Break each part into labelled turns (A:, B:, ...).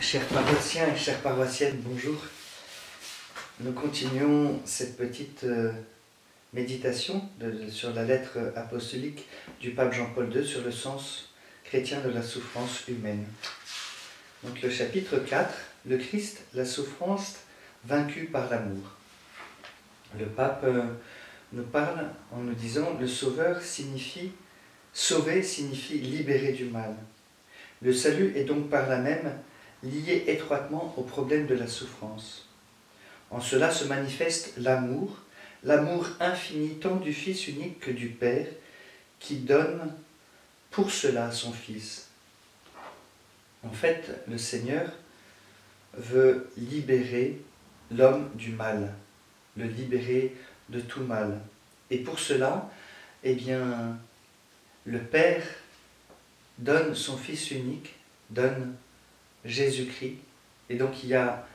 A: Chers paroissiens et chères paroissiennes, bonjour. Nous continuons cette petite méditation sur la lettre apostolique du pape Jean-Paul II sur le sens chrétien de la souffrance humaine. Donc le chapitre 4, le Christ, la souffrance vaincue par l'amour. Le pape nous parle en nous disant « Le sauveur signifie, sauver signifie libérer du mal. Le salut est donc par là même lié étroitement au problème de la souffrance. En cela se manifeste l'amour, l'amour infini tant du Fils unique que du Père, qui donne pour cela son Fils. » En fait, le Seigneur veut libérer l'homme du mal, le libérer de tout mal. Et pour cela, eh bien, le Père donne son Fils unique, donne Jésus-Christ. Et donc il y a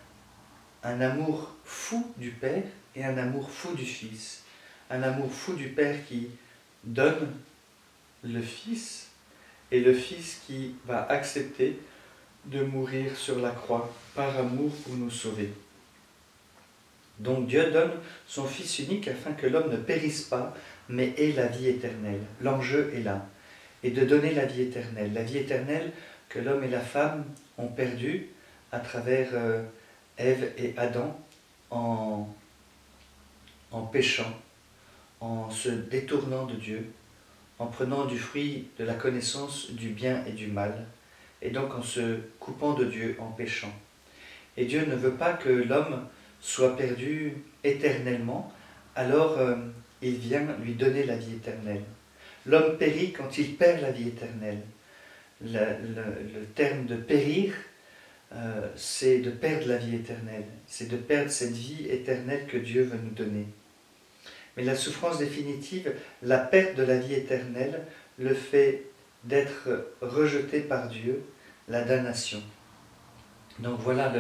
A: un amour fou du Père et un amour fou du Fils. Un amour fou du Père qui donne le Fils et le Fils qui va accepter de mourir sur la croix par amour pour nous sauver. Donc Dieu donne son Fils unique afin que l'homme ne périsse pas, mais ait la vie éternelle. L'enjeu est là, et de donner la vie éternelle que l'homme et la femme ont perdue à travers Ève et Adam en péchant, en se détournant de Dieu, en prenant du fruit de la connaissance du bien et du mal, et donc en se coupant de Dieu, en péchant. Et Dieu ne veut pas que l'homme soit perdu éternellement, alors il vient lui donner la vie éternelle. L'homme périt quand il perd la vie éternelle. Le terme de périr, c'est de perdre la vie éternelle, c'est de perdre cette vie éternelle que Dieu veut nous donner. Mais la souffrance définitive, la perte de la vie éternelle, le fait d'être rejeté par Dieu, la damnation. Donc voilà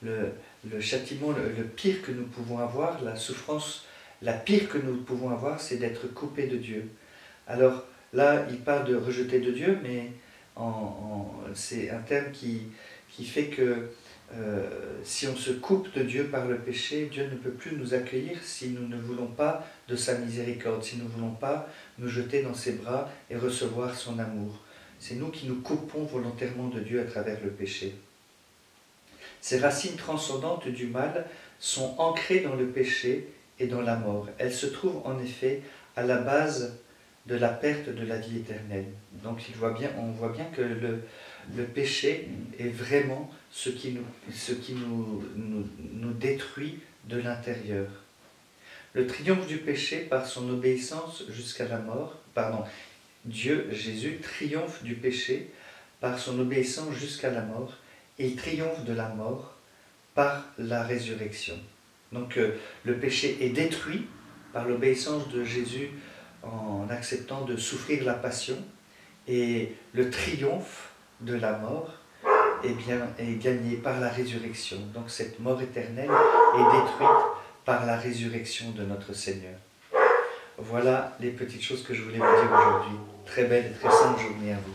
A: le châtiment, le pire que nous pouvons avoir, la souffrance, la pire que nous pouvons avoir, c'est d'être coupé de Dieu. Alors là, il parle de rejeter de Dieu, mais c'est un terme qui fait que si on se coupe de Dieu par le péché, Dieu ne peut plus nous accueillir si nous ne voulons pas de sa miséricorde, si nous ne voulons pas nous jeter dans ses bras et recevoir son amour. C'est nous qui nous coupons volontairement de Dieu à travers le péché. Ces racines transcendantes du mal sont ancrées dans le péché et dans la mort. Elles se trouvent en effet à la base de la perte de la vie éternelle. Donc on voit bien que le péché est vraiment ce qui nous détruit de l'intérieur. Le triomphe du péché par son obéissance jusqu'à la mort, Jésus triomphe du péché par son obéissance jusqu'à la mort, et il triomphe de la mort par la résurrection. Donc le péché est détruit par l'obéissance de Jésus en acceptant de souffrir la passion, et le triomphe de la mort est gagné par la résurrection. Donc cette mort éternelle est détruite par la résurrection de notre Seigneur. Voilà les petites choses que je voulais vous dire aujourd'hui. Très belle et très sainte journée à vous.